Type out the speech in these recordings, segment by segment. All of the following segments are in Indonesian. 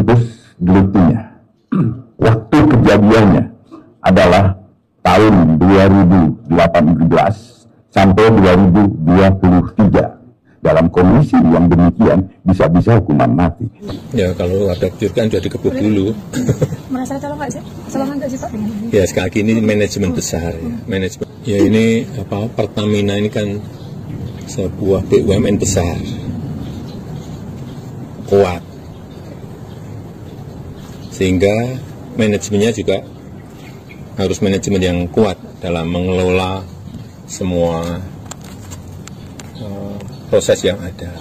situs gelutinya. Waktu kejadiannya adalah tahun 2018 sampai 2023. Dalam kondisi yang demikian bisa-bisa hukuman mati. Ya kalau ada kecurigaan sudah dikebut dulu. Merasa tolong nggak sih? Salah nggak sih Pak? Ya sekali lagi ini manajemen besar ya. Manajemen. Ya ini apa, Pertamina ini kan sebuah BUMN besar, kuat, sehingga manajemennya juga harus manajemen yang kuat dalam mengelola semua proses yang ada.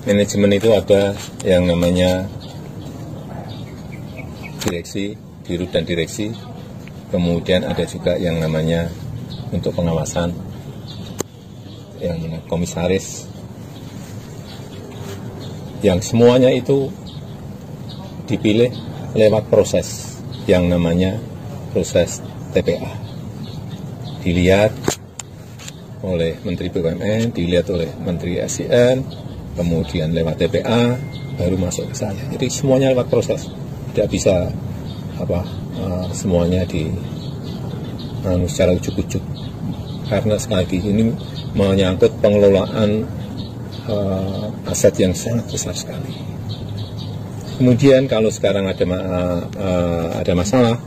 Manajemen itu ada yang namanya direksi, dirut dan direksi, kemudian ada juga yang namanya untuk pengawasan, yang komisaris, yang semuanya itu dipilih lewat proses yang namanya proses TPA. Dilihat oleh Menteri BUMN, dilihat oleh Menteri SDM, kemudian lewat TPA, baru masuk ke saya. Jadi semuanya lewat proses, tidak bisa semuanya secara ujuk-ujuk. Karena sekali lagi ini menyangkut pengelolaan aset yang sangat besar sekali. Kemudian kalau sekarang ada masalah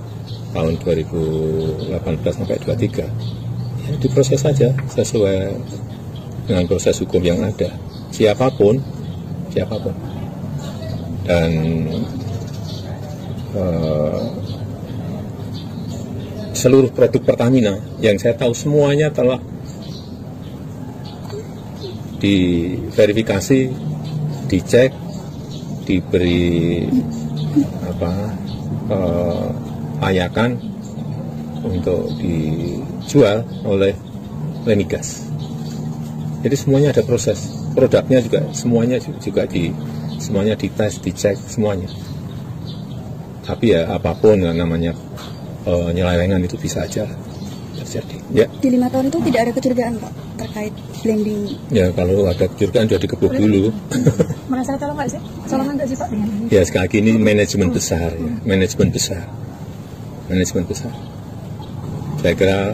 tahun 2018 sampai 2023, ya diproses saja sesuai dengan proses hukum yang ada. Siapapun, dan seluruh produk Pertamina yang saya tahu semuanya telah diverifikasi, dicek, diberi layakan untuk dijual oleh Migas. Jadi semuanya ada proses, produknya juga semuanya dites, dicek semuanya. Tapi ya apapun yang namanya penyelewengan itu bisa aja terjadi. Ya. Di 5 tahun itu tidak ada kecurigaan Pak terkait blending? Ya kalau ada kecurigaan sudah dikebuk dulu. Merasa tolong nggak sih? Salah nggak sih Pak? Ya sekali lagi ini manajemen besar ya, manajemen besar. Saya kira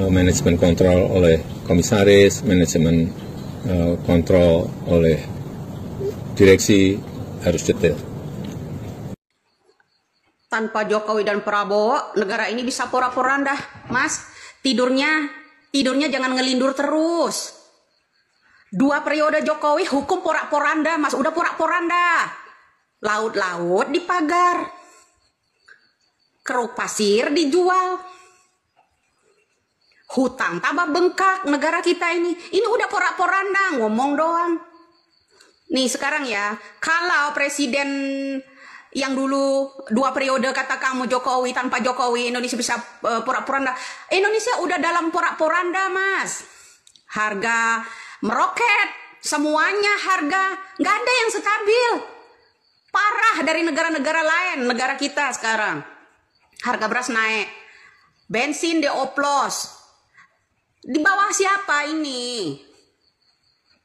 manajemen kontrol oleh komisaris, manajemen kontrol oleh direksi harus detail. Tanpa Jokowi dan Prabowo, negara ini bisa porak-poranda, Mas. Tidurnya jangan ngelindur terus. 2 periode Jokowi hukum porak-poranda, Mas. Udah porak-poranda. Laut-laut dipagar. Keruk pasir dijual. Hutang tambah bengkak negara kita ini. Ini udah porak-poranda, ngomong doang. Nih sekarang ya, kalau presiden yang dulu 2 periode kata kamu Jokowi, tanpa Jokowi Indonesia bisa porak-poranda. Indonesia udah dalam porak-poranda, Mas. Harga meroket, semuanya harga nggak ada yang stabil. Parah dari negara-negara lain, negara kita sekarang. Harga beras naik, bensin dioplos. Di bawah siapa ini?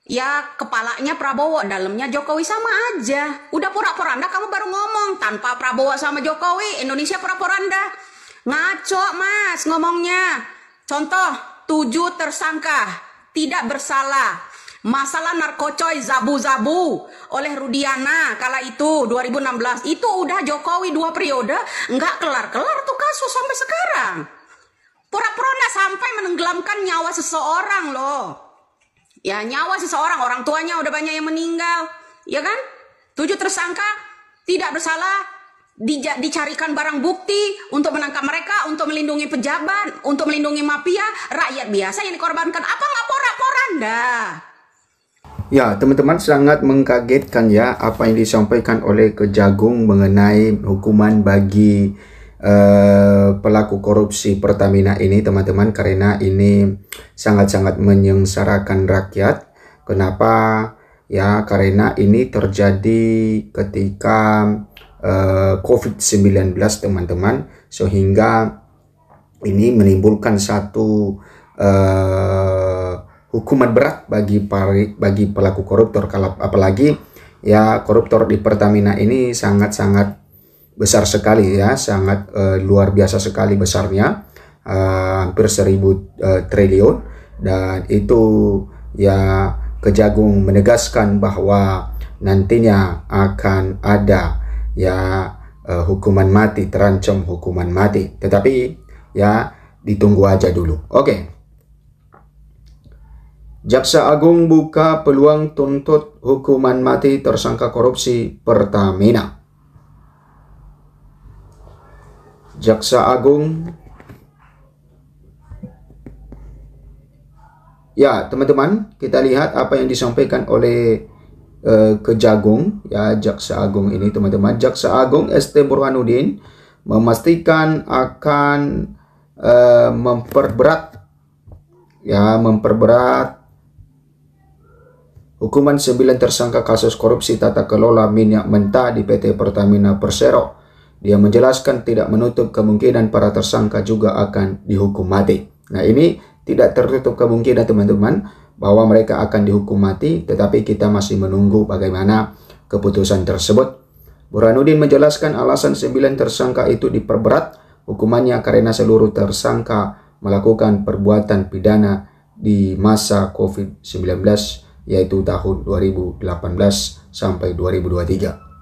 Ya kepalanya Prabowo, dalamnya Jokowi, sama aja. Udah porak-poranda kamu baru ngomong. Tanpa Prabowo sama Jokowi Indonesia porak-poranda. Ngaco Mas ngomongnya. Contoh 7 tersangka tidak bersalah. Masalah narkocoy zabu-zabu oleh Rudiana kala itu 2016. Itu udah Jokowi 2 periode nggak kelar-kelar tuh kasus sampai sekarang. Pura-pura sampai menenggelamkan nyawa seseorang loh. Ya nyawa seseorang, orang tuanya udah banyak yang meninggal, ya kan? 7 tersangka tidak bersalah, dicarikan barang bukti untuk menangkap mereka, untuk melindungi pejabat, untuk melindungi mafia, rakyat biasa yang dikorbankan. Apa nggak porak-poranda? Ya, teman-teman, sangat mengkagetkan ya apa yang disampaikan oleh Kejagung mengenai hukuman bagi pelaku korupsi Pertamina ini, teman-teman, karena ini sangat-sangat menyengsarakan rakyat. Kenapa? Ya, karena ini terjadi ketika COVID-19, teman-teman, sehingga ini menimbulkan satu hukuman berat bagi pelaku koruptor, apalagi ya koruptor di Pertamina ini sangat-sangat besar sekali ya, sangat luar biasa sekali besarnya, hampir 1.000 triliun. Dan itu ya Kejagung menegaskan bahwa nantinya akan ada ya hukuman mati, terancam hukuman mati. Tetapi ya ditunggu aja dulu. Oke. Jaksa Agung buka peluang tuntut hukuman mati tersangka korupsi Pertamina. Jaksa Agung, ya teman-teman, kita lihat apa yang disampaikan oleh Kejagung, ya Jaksa Agung ini teman-teman. Jaksa Agung ST Burhanuddin memastikan akan memperberat hukuman 9 tersangka kasus korupsi tata kelola minyak mentah di PT Pertamina Persero. Dia menjelaskan tidak menutup kemungkinan para tersangka juga akan dihukum mati. Nah, ini tidak tertutup kemungkinan teman-teman bahwa mereka akan dihukum mati, tetapi kita masih menunggu bagaimana keputusan tersebut. Burhanuddin menjelaskan alasan 9 tersangka itu diperberat hukumannya karena seluruh tersangka melakukan perbuatan pidana di masa COVID-19, yaitu tahun 2018 sampai 2023.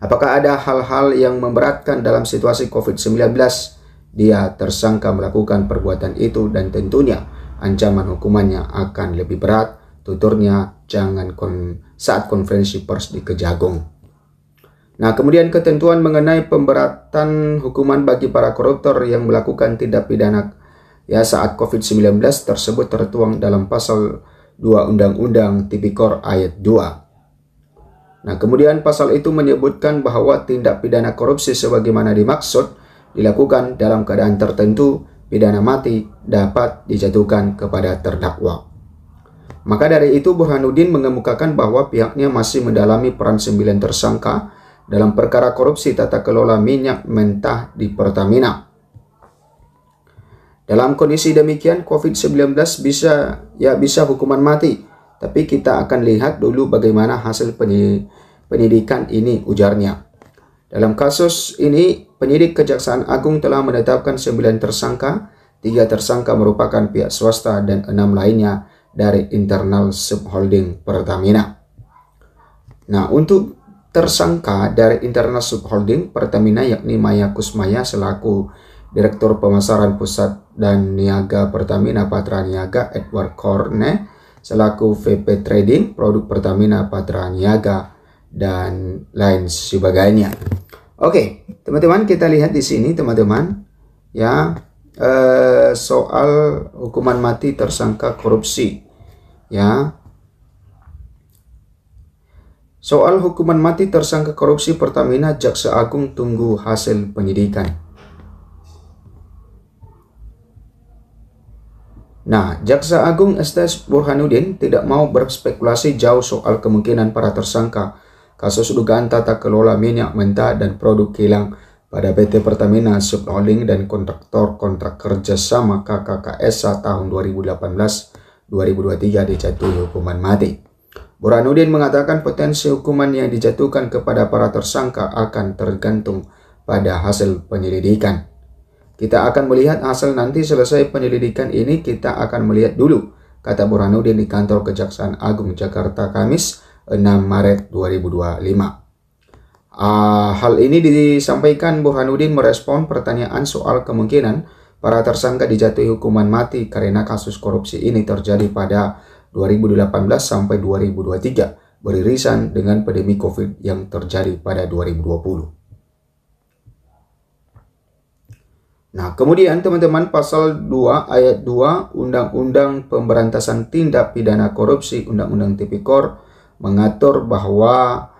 Apakah ada hal-hal yang memberatkan dalam situasi COVID-19? Dia tersangka melakukan perbuatan itu dan tentunya ancaman hukumannya akan lebih berat, tuturnya saat konferensi pers di Kejagung. Nah, kemudian ketentuan mengenai pemberatan hukuman bagi para koruptor yang melakukan tindak pidana ya saat COVID-19 tersebut tertuang dalam pasal 2 Undang-Undang Tipikor ayat 2. Nah, kemudian pasal itu menyebutkan bahwa tindak pidana korupsi sebagaimana dimaksud dilakukan dalam keadaan tertentu, pidana mati dapat dijatuhkan kepada terdakwa. Maka dari itu Burhanuddin mengemukakan bahwa pihaknya masih mendalami peran 9 tersangka dalam perkara korupsi tata kelola minyak mentah di Pertamina. Dalam kondisi demikian, COVID-19 bisa hukuman mati. Tapi kita akan lihat dulu bagaimana hasil penyidikan ini, ujarnya. Dalam kasus ini, penyidik Kejaksaan Agung telah menetapkan 9 tersangka, 3 tersangka merupakan pihak swasta dan 6 lainnya dari internal subholding Pertamina. Nah, untuk tersangka dari internal subholding Pertamina yakni Maya Kusmaya selaku Direktur Pemasaran Pusat dan Niaga Pertamina Patra Niaga, Edward Korne selaku VP Trading Produk Pertamina Patra Niaga, dan lain sebagainya. Oke, teman-teman, kita lihat di sini teman-teman ya soal hukuman mati tersangka korupsi ya. Soal hukuman mati tersangka korupsi Pertamina, Jaksa Agung tunggu hasil penyidikan. Nah, Jaksa Agung ST Burhanuddin tidak mau berspekulasi jauh soal kemungkinan para tersangka kasus dugaan tata kelola minyak mentah dan produk kilang pada PT Pertamina Subholding dan kontraktor kontrak kerjasama KKKSA tahun 2018-2023 dijatuhi hukuman mati. Burhanuddin mengatakan potensi hukuman yang dijatuhkan kepada para tersangka akan tergantung pada hasil penyelidikan. Kita akan melihat hasil nanti selesai penyelidikan ini, kita akan melihat dulu, kata Burhanuddin di kantor Kejaksaan Agung Jakarta Kamis 6 Maret 2025. Hal ini disampaikan Burhanuddin merespon pertanyaan soal kemungkinan para tersangka dijatuhi hukuman mati karena kasus korupsi ini terjadi pada 2018 sampai 2023, beririsan dengan pandemi COVID yang terjadi pada 2020. Nah, kemudian teman-teman, pasal 2 ayat 2 Undang-Undang Pemberantasan Tindak Pidana Korupsi Undang-Undang Tipikor mengatur bahwa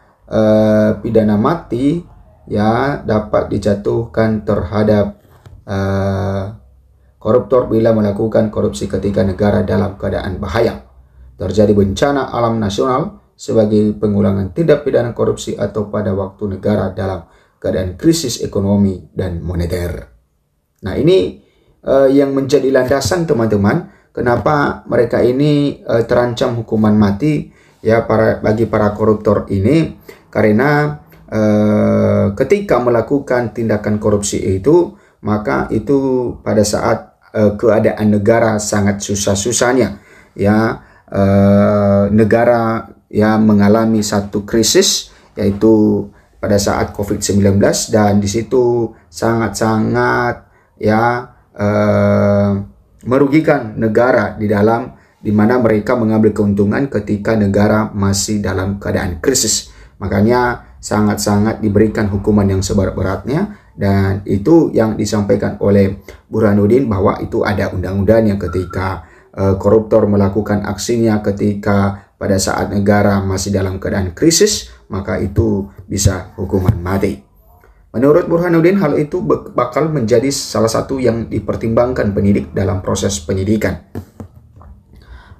pidana mati ya dapat dijatuhkan terhadap koruptor bila melakukan korupsi ketika negara dalam keadaan bahaya, terjadi bencana alam nasional sebagai pengulangan tindak pidana korupsi atau pada waktu negara dalam keadaan krisis ekonomi dan moneter. Nah, ini yang menjadi landasan teman-teman kenapa mereka ini terancam hukuman mati ya bagi para koruptor ini, karena ketika melakukan tindakan korupsi itu, maka itu pada saat keadaan negara sangat susah-susahnya, ya negara yang mengalami satu krisis, yaitu pada saat COVID-19, dan di situ sangat-sangat ya merugikan negara di mana mereka mengambil keuntungan ketika negara masih dalam keadaan krisis. Makanya sangat-sangat diberikan hukuman yang seberat-beratnya, dan itu yang disampaikan oleh Burhanuddin bahwa itu ada undang-undangnya ketika koruptor melakukan aksinya ketika pada saat negara masih dalam keadaan krisis, maka itu bisa hukuman mati. Menurut Burhanuddin, hal itu bakal menjadi salah satu yang dipertimbangkan penyidik dalam proses penyidikan.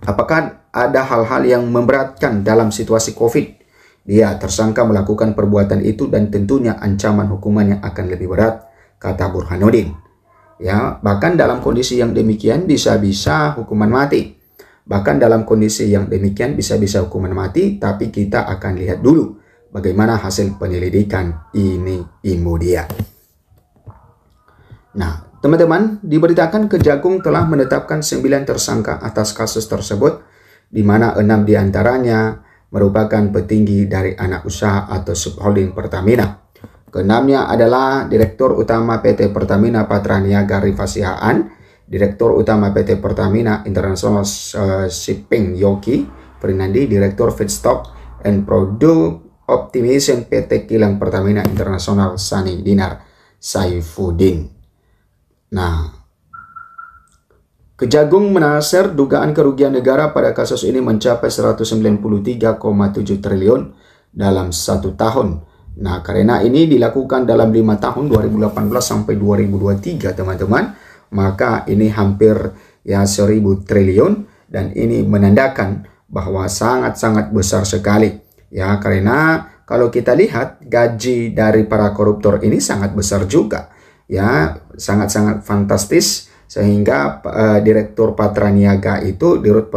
Apakah ada hal-hal yang memberatkan dalam situasi COVID? Dia tersangka melakukan perbuatan itu dan tentunya ancaman hukumannya akan lebih berat, kata Burhanuddin. Ya, bahkan dalam kondisi yang demikian bisa-bisa hukuman mati. Bahkan dalam kondisi yang demikian bisa-bisa hukuman mati, tapi kita akan lihat dulu bagaimana hasil penyelidikan ini dia. Nah, teman-teman, diberitakan Kejagung telah menetapkan 9 tersangka atas kasus tersebut, di mana 6 diantaranya merupakan petinggi dari anak usaha atau subholding Pertamina. Keenamnya adalah Direktur Utama PT Pertamina Patraniaga Rifa Sihaan, Direktur Utama PT Pertamina International Shipping Yogi Prinandi, Direktur Feedstock and Product Optimization PT Kilang Pertamina International Sani Dinar Saifuddin. Nah, Kejagung menaksir dugaan kerugian negara pada kasus ini mencapai 193,7 triliun dalam 1 tahun. Nah, karena ini dilakukan dalam 5 tahun 2018 sampai 2023, teman-teman, maka ini hampir ya 1.000 triliun, dan ini menandakan bahwa sangat-sangat besar sekali. Ya, karena kalau kita lihat gaji dari para koruptor ini sangat besar juga. Ya, sangat-sangat fantastis, sehingga Direktur Patraniaga itu, Dirut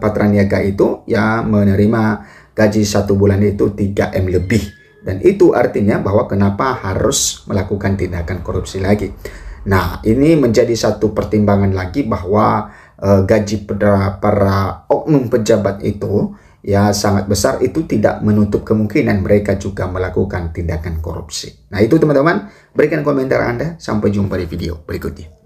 Patraniaga itu ya menerima gaji 1 bulan itu 3M lebih. Dan itu artinya bahwa kenapa harus melakukan tindakan korupsi lagi. Nah, ini menjadi satu pertimbangan lagi bahwa gaji para oknum pejabat itu ya sangat besar, itu tidak menutup kemungkinan mereka juga melakukan tindakan korupsi. Nah, itu teman-teman, berikan komentar Anda. Sampai jumpa di video berikutnya.